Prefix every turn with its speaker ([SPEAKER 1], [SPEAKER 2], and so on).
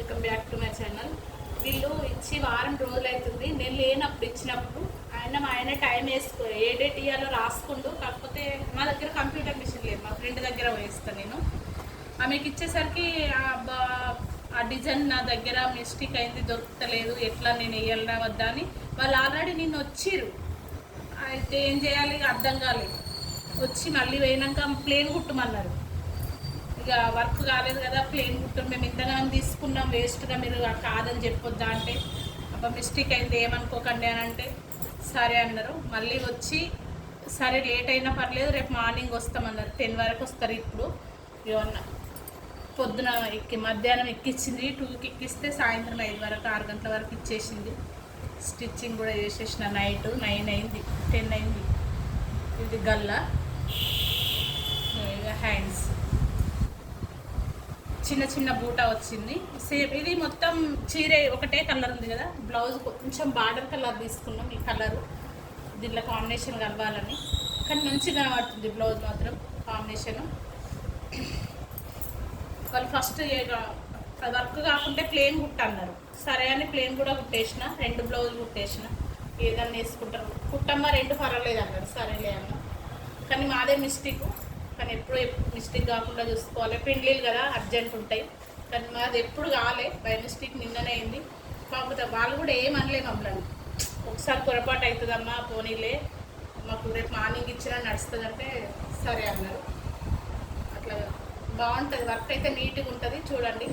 [SPEAKER 1] Welcome back to my channel. వీళ్ళు ఇచ్చి వారం రోజులు అవుతుంది. నేను లేనప్పుడు ఇచ్చినప్పుడు ఆయన టైం వేసుకో ఏ డేట్ ఇయ్యాలో రాసుకుంటూ, కాకపోతే మా దగ్గర కంప్యూటర్ మిషన్ లేదు, మా ఫ్రెండ్ దగ్గర వేస్తాను నేను. ఆమెకి ఇచ్చేసరికి ఆ డిజైన్ నా దగ్గర మిస్టేక్ అయింది, దొరుకుతలేదు, ఎట్లా నేను వేయాలన్నా వద్దా అని వాళ్ళు ఆల్రెడీ నిన్ను వచ్చిర్రు. అయితే ఏం చేయాలి అర్థం కాలేదు. వచ్చి మళ్ళీ పోయినాక ప్లేన్ కుట్టమన్నారు. ఇక వర్క్ కాలేదు కదా, ప్లేన్ కుట్టం మేము ఇంతగానం తీసుకున్నాం, వేస్ట్గా మీరు కాదని చెప్పొద్దా అంటే, అబ్బా మిస్టేక్ అయింది ఏమనుకోకండి అని అంటే సరే అన్నారు. మళ్ళీ వచ్చి సరే లేట్ అయినా పర్లేదు రేపు మార్నింగ్ వస్తామన్నారు. 10 వరకు వస్తారు. ఇప్పుడు ఏమన్నా పొద్దున మధ్యాహ్నం ఎక్కించింది, 2కి ఎక్కిస్తే సాయంత్రం 5 వరకు 6 గంటల వరకు ఇచ్చేసింది. స్టిచ్చింగ్ కూడా చేసేసిన. నైట్ 9 అయింది, 10 అయింది. ఇది గల్లా, హ్యాండ్స్ చిన్న చిన్న బూటా వచ్చింది. సేమ్ ఇది మొత్తం చీర ఒకటే కలర్ ఉంది కదా, బ్లౌజ్ కొంచెం బార్డర్ కలర్ తీసుకున్నాం. ఈ కలరు దీంట్లో కాంబినేషన్ కలవాలని, కానీ మంచిగా కనబడుతుంది బ్లౌజ్ మాత్రం కాంబినేషను. వాళ్ళు ఫస్ట్ వర్క్ కాకుంటే ప్లేన్ కుట్టన్నారు. సరే అని ప్లేన్ కూడా కుట్టేసిన, 2 బ్లౌజులు కుట్టేసిన. ఏదన్నా వేసుకుంటారు, కుట్టమ్మ 2 పర్వాలేదు అన్నారు. సరేలే అన్న, కానీ మాదే మిస్టేక్. కానీ ఎప్పుడు మిస్టేక్ కాకుండా చూసుకోవాలి. పెండ్లీలు కదా అర్జెంట్ ఉంటాయి, కానీ మాది ఎప్పుడు కాలే. బై మిస్టేక్ నిన్ననే అయింది. కాకపోతే వాళ్ళు కూడా ఏమనలే మమ్మల్ని. ఒకసారి పొరపాటు అవుతుందమ్మా పోనీలే, మాకు రేపు మార్నింగ్ ఇచ్చినా నడుస్తుందంటే సరే అన్నారు. అట్లా బాగుంటుంది, వర్క్ అయితే నీట్గా ఉంటుంది. చూడండి.